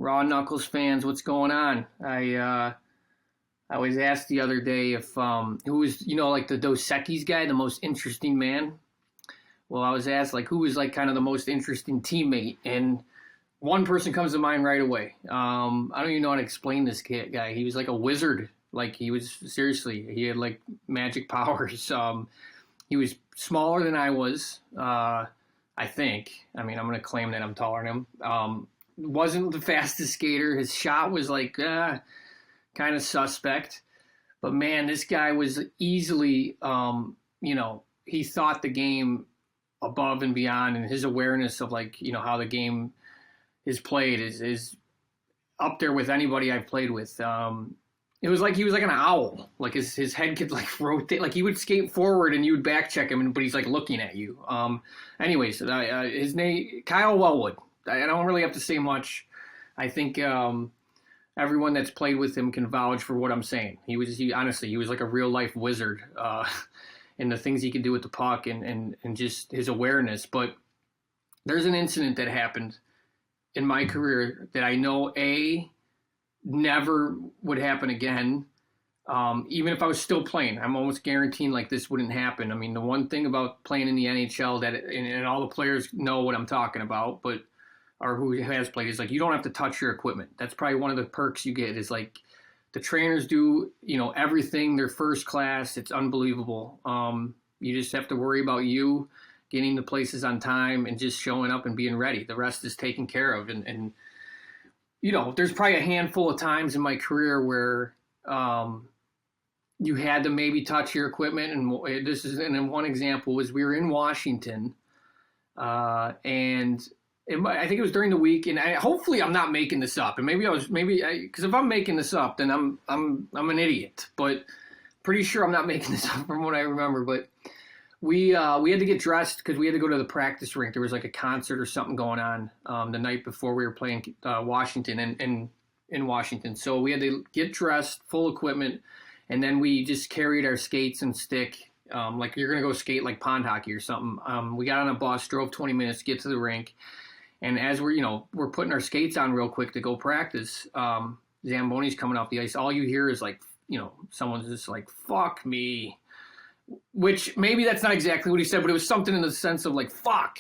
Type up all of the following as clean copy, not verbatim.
Raw Knuckles fans, what's going on? I was asked the other day if who was like the Dos Equis guy, the most interesting man. Well, I was asked like who was like kind of the most interesting teammate, and one person comes to mind right away. I don't even know how to explain this guy. He was like a wizard. Like he was seriously, he had like magic powers. He was smaller than I was. I think. I mean, I'm gonna claim that I'm taller than him. Wasn't the fastest skater. His shot was like kind of suspect. But man, this guy was easily, he thought the game above and beyond, and his awareness of like, how the game is played is up there with anybody I've played with. It was like he was like an owl. Like his head could like rotate. Like he would skate forward and you would back check him, but he's like looking at you. Anyways, his name Kyle Wellwood. I don't really have to say much. I think everyone that's played with him can vouch for what I'm saying. Honestly, he was like a real life wizard in the things he could do with the puck and just his awareness. But there's an incident that happened in my career that I know never would happen again. Even if I was still playing, I'm almost guaranteeing like this wouldn't happen. I mean, the one thing about playing in the NHL and all the players know what I'm talking about, or who has played, is like you don't have to touch your equipment. That's probably one of the perks you get is like the trainers do, everything. They're first class. It's unbelievable. You just have to worry about you getting to places on time and just showing up and being ready. The rest is taken care of. And there's probably a handful of times in my career where you had to maybe touch your equipment. And one example was we were in Washington and I think it was during the week, and hopefully I'm not making this up. And because if I'm making this up, then I'm an idiot. But pretty sure I'm not making this up from what I remember. But we had to get dressed because we had to go to the practice rink. There was like a concert or something going on the night before we were playing Washington and in Washington. So we had to get dressed, full equipment, and then we just carried our skates and stick. Like you're gonna go skate like pond hockey or something. We got on a bus, drove 20 minutes to get to the rink. And as we're putting our skates on real quick to go practice, Zamboni's coming off the ice. All you hear is like, someone's just like, fuck me. Which maybe that's not exactly what he said, but it was something in the sense of like, fuck.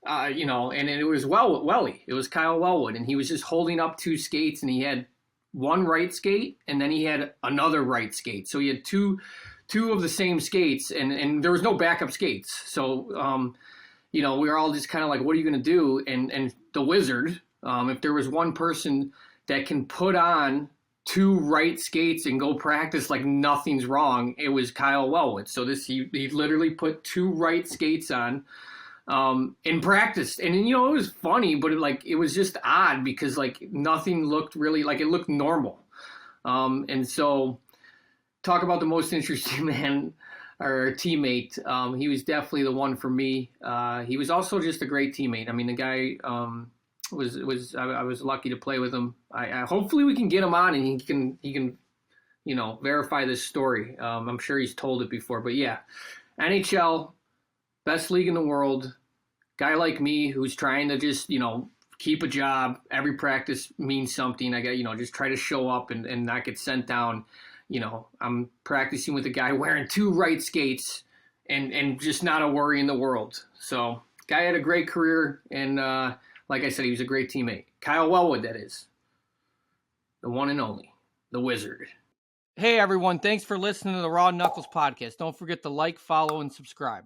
And it was Welly. It was Kyle Wellwood. And he was just holding up two skates, and he had one right skate, and then he had another right skate. So he had two of the same skates, and there was no backup skates. So, we were all just kind of like, what are you going to do? And the wizard, if there was one person that can put on two right skates and go practice like nothing's wrong, it was Kyle Wellwood. So he literally put two right skates on in practice. And, it was funny, but it was just odd because like nothing looked really like it looked normal. And so talk about the most interesting man or teammate. He was definitely the one for me. He was also just a great teammate. I mean, the guy I was lucky to play with him. I hopefully we can get him on and he can verify this story. I'm sure he's told it before, but yeah, NHL, best league in the world. Guy like me who's trying to just keep a job. Every practice means something. I got just try to show up and not get sent down. I'm practicing with a guy wearing two right skates and just not a worry in the world. So guy had a great career. And like I said, he was a great teammate. Kyle Wellwood, that is. The one and only, the wizard. Hey, everyone. Thanks for listening to the Raw Knuckles podcast. Don't forget to like, follow, and subscribe.